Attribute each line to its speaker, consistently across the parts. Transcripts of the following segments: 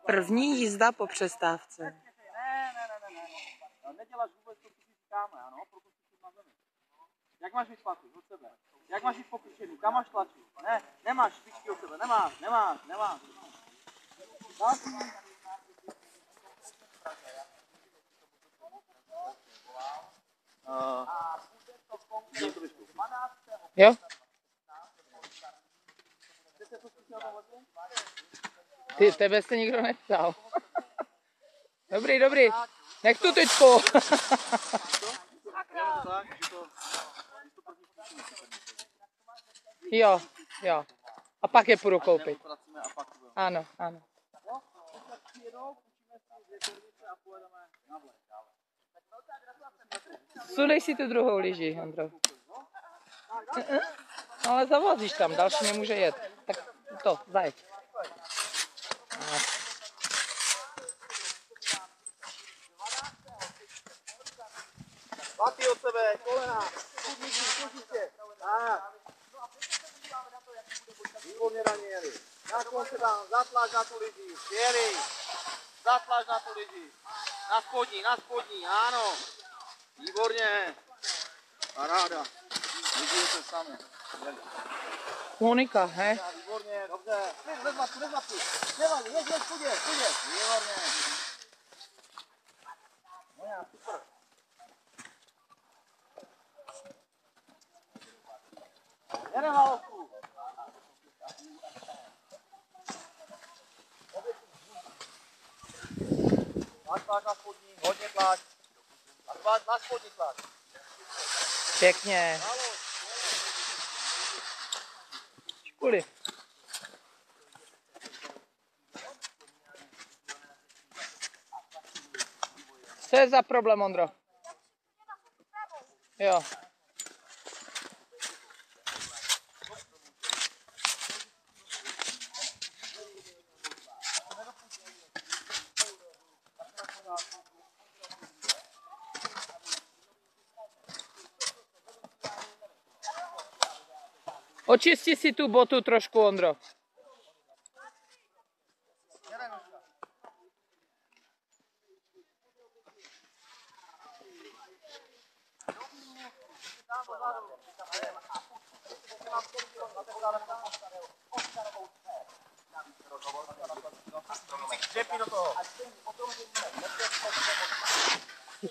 Speaker 1: První jízda po přestávce.
Speaker 2: Ne. Neděláš vůbec to, co si říkáme, ano? Proto si na zemi. Jak máš mít paty od sebe? Jak máš jít pokryčený? Kam máš tlačit? Ne, nemáš špičky od sebe, nemáš.
Speaker 1: Jo? Ty, tebe se nikdo neptal. Dobrý. Nech tu tyčku. Jo. A pak je půjdu koupit. Ano. Sudej si tu druhou lyži, Ondro. No, ale zavozíš tam, další nemůže jet. Tak to, zajeď.
Speaker 2: Paty od sebe, kolena, kudníky. Tak. Výborně, Danieli. Na konce tam, zatlač na tu lidi. Jeli. Zatlač na tu lidi. Na spodní, ano. Výborně. Paráda. Vidíte se sami.
Speaker 1: Monika, he?
Speaker 2: Výborně, dobře. Bez matku. Nevadí, jeď, půjde. Výborně. No já, super. Jedeme halovku. Tlač na spodní, hodně tlač. A na spodní tlač.
Speaker 1: Pěkně. Škuly. Co je za problém, Ondro? Jo. Očisti si tu botu trošku, Ondro.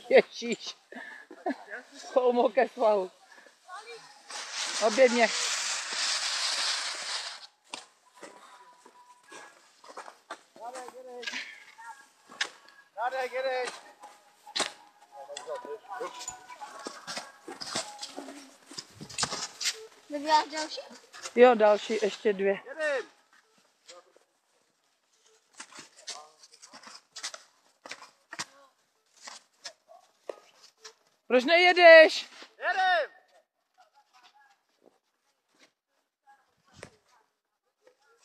Speaker 1: Ježíš. Kolmo ke svahu. Obědně.
Speaker 2: Jedeš.
Speaker 3: Neděláš další?
Speaker 1: Jo, další, ještě 2.
Speaker 2: Jedem.
Speaker 1: Proč nejedeš?
Speaker 2: Jedem.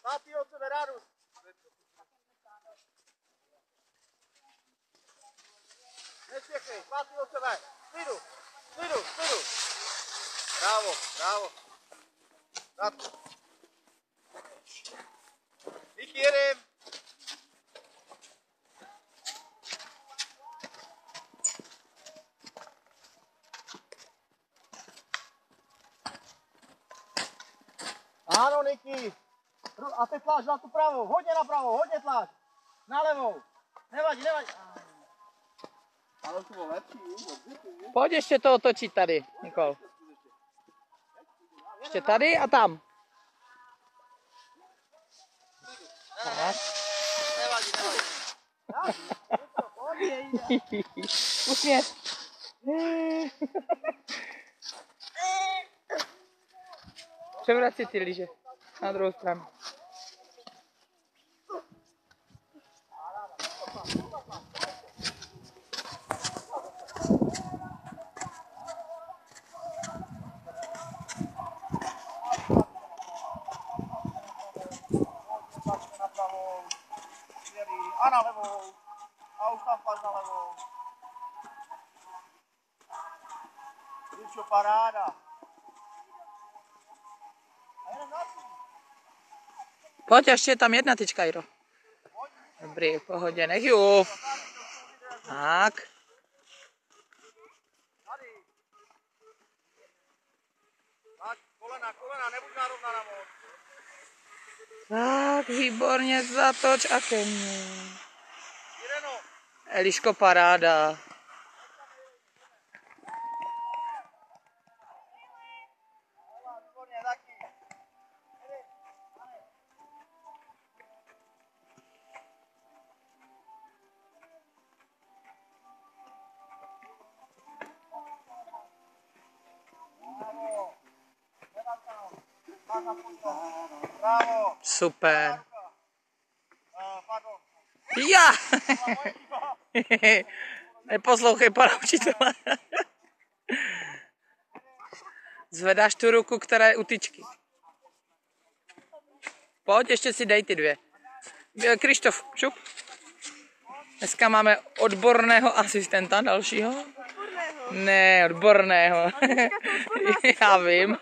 Speaker 2: Paty od sebe, Rádu. Nespěchej, paty od sebe. Klidu. Bravo. Díky, jedem. Ano, Niky. A teď tlač na tu pravou. Hodně napravo, hodně tlač. Na levou. Nevadí. Ale to bylo lepší.
Speaker 1: Pojď ještě to otočit tady, Nikol. Ještě tady a tam.
Speaker 2: Nevadí.
Speaker 1: Usměř. Převrať si ty lyže na druhou stranu.
Speaker 2: A na levou. A už tam pás na levou. Říčo, paráda. A jenom na
Speaker 1: Pojď, ještě je tam jedna tyčka, Jiro. Dobrý, v pohodě, nech ju. Tak.
Speaker 2: Tak, kolena, nebuď narovnaná moc.
Speaker 1: Tak, výborně, zatoč a ke mně.
Speaker 2: Ireno.
Speaker 1: Eliško, paráda.
Speaker 2: Výborně, taky. Bravo.
Speaker 1: Super.
Speaker 2: Pardon.
Speaker 1: Já! Neposlouchej pana učitele. Zvedáš tu ruku, která je u tyčky. Pojď, ještě si dej ty dvě. Krištof, šup. Dneska máme odborného asistenta dalšího. Ne, odborného. Já vím.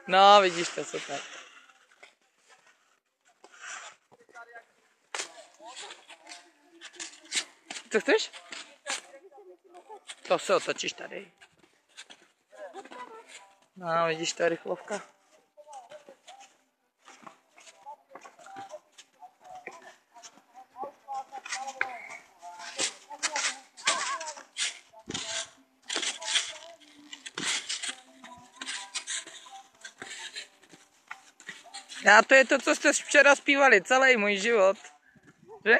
Speaker 1: No, vidíš to, super. Co chceš? To se otočíš tady. No, vidíš, to je rychlovka. A to je to, co jste včera zpívali, celý můj život. Že?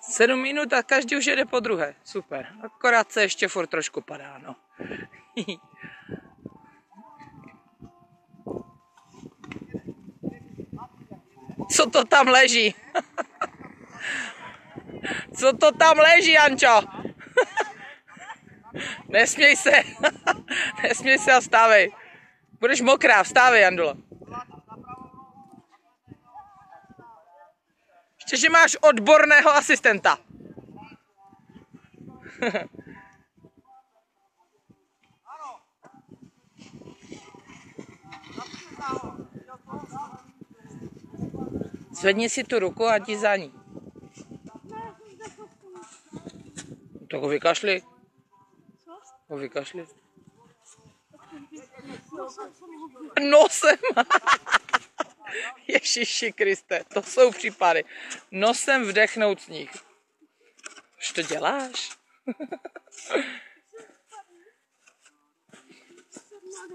Speaker 1: Sedm minut a každý už jede po druhé. Super. Akorát se ještě furt trošku padá, no. Co to tam leží? Co to tam leží, Ančo? Nesměj se. Nesměj se a vstávej. Budeš mokrá, vstávej, Andulo. Ještě, že máš odborného asistenta. Zvedni si tu ruku a jdi za ní. Tak ho vykašli. Ho vykašli. Nosem. Ježiši Kriste, to jsou případy. Nosem vdechnout sníh. Už to děláš?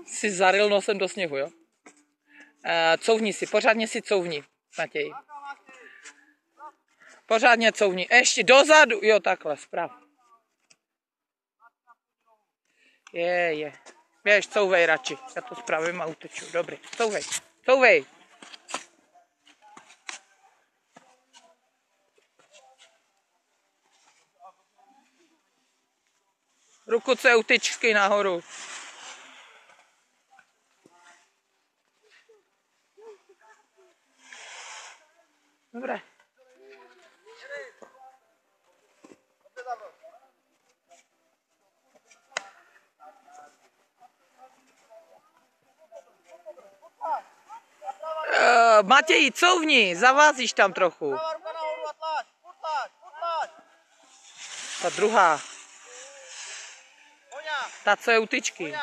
Speaker 1: Jsi zaril nosem do sněhu, jo? Couvni si, pořádně si couvni, Matěj. Pořádně couvni. Ještě dozadu. Jo, takhle, sprav. Je. Běž, couvej radši. Já to spravím a uteču. Dobrý, couvej. Couvej. Ruku se u tyčky nahoru. Dobré. Matěj, couvni, zavázíš tam trochu. Ta druhá. Ta, co je u tyčky.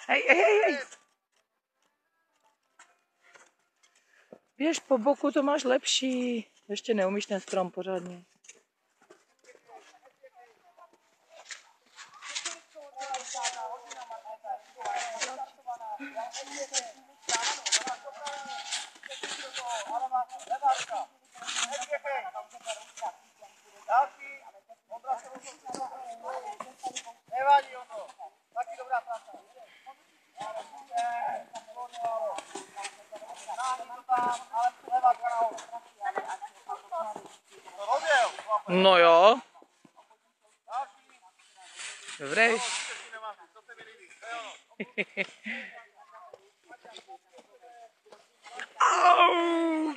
Speaker 1: Hej. Běž po boku, to máš lepší. Ještě neumíš ten strom pořádně.
Speaker 2: Nevadí ono. Taky dobrá práce.
Speaker 1: No jo. Dobrý. Au.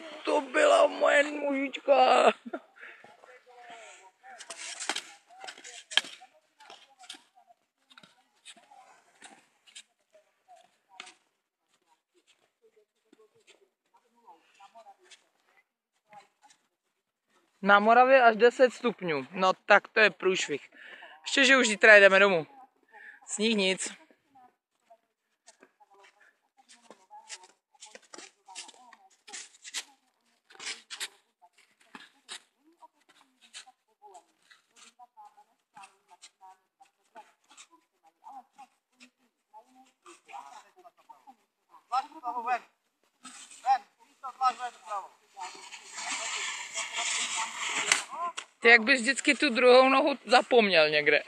Speaker 1: Na Moravě až 10 stupňů. No tak to je průšvih. Ještě, že už zítra jedeme domů. Sníh nic. Ty jak bys vždycky tu druhou nohu zapomněl někde.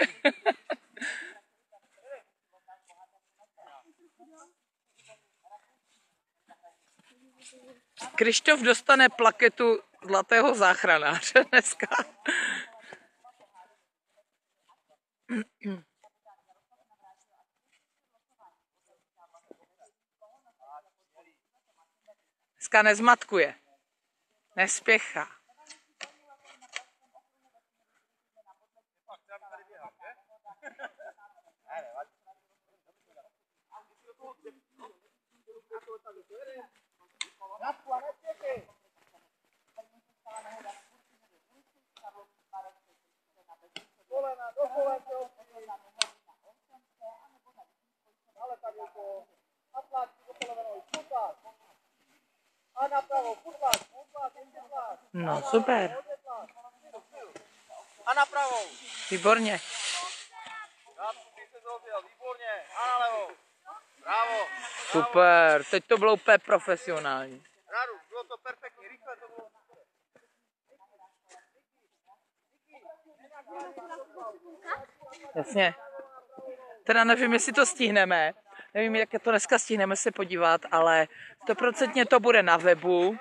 Speaker 1: Krištof dostane plaketu zlatého záchranáře dneska. Dneska nezmatkuje. Nespěchá. No super.
Speaker 2: A napravo.
Speaker 1: Výborně.
Speaker 2: Výborně. A nalevo. Bravo.
Speaker 1: Super. Teď to bylo úplně profesionální.
Speaker 2: Rádu, bylo to perfektní. Rychle to bylo.
Speaker 1: Jasně. Teda nevím, jestli to stihneme. Nevím, jak to dneska stihneme se podívat, ale 100% to bude na webu.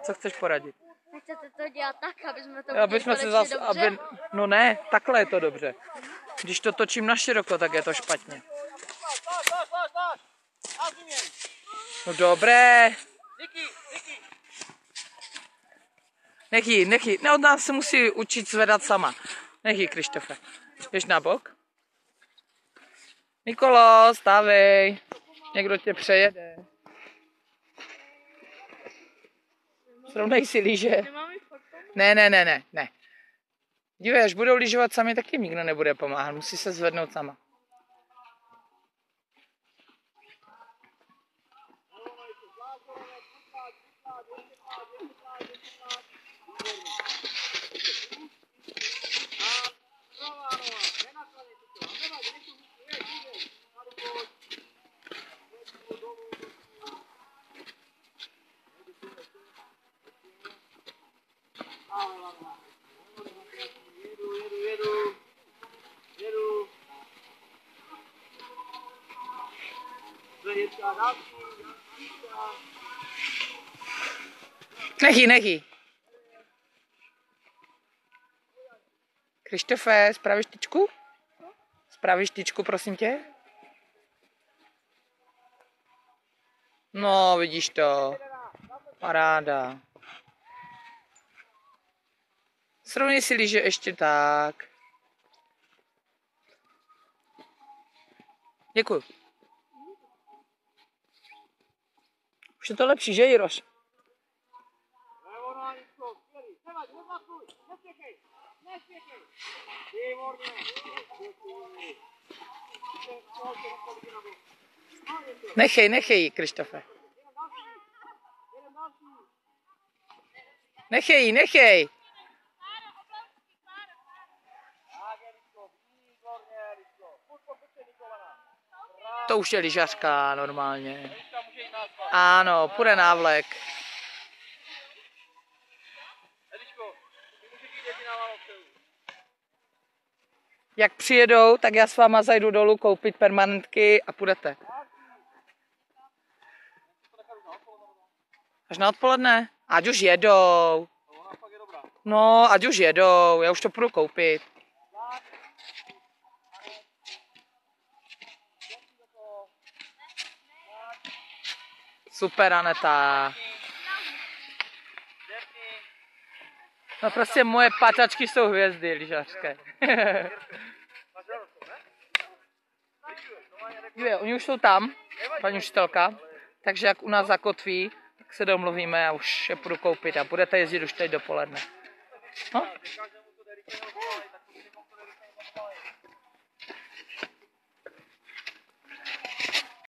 Speaker 1: Co chceš poradit?
Speaker 3: Chcete to dělat tak, aby jsme to
Speaker 1: Aby jsme se zase,
Speaker 3: dobře?
Speaker 1: no ne, takhle je to dobře. Když to točím na široko, tak je to špatně. No dobré. Nech jí. Ne, od nás se musí učit zvedat sama. Nech jí, Krištofe. Běž na bok. Nikolo, stávej. Někdo tě přejede. Srovnej si lyže. Ne. Dívej, až budou lyžovat sami, tak jim nikdo nebude pomáhat. Musí se zvednout sama. Nech jí. Krištofe, spravíš tyčku? Spravíš tyčku, prosím tě? No, vidíš to. Paráda. Srovnej si lyže ještě tak. Děkuju. Už je to lepší, že Jiroš? Nechej, Krištofe. Nechej. To už je lyžařka normálně. Ano, půjde návlek. Jak přijedou, tak já s váma zajdu dolů koupit permanentky a půjdete. Až na odpoledne? Ať už jedou. No, ať už jedou, já už to půjdu koupit. Super, Aneta. No prostě moje patačky jsou hvězdy lyžařské. Oni už jsou tam, paní učitelka, takže jak u nás zakotví, tak se domluvíme a už je půjdu koupit a budete jezdit už teď dopoledne. No.
Speaker 2: Každý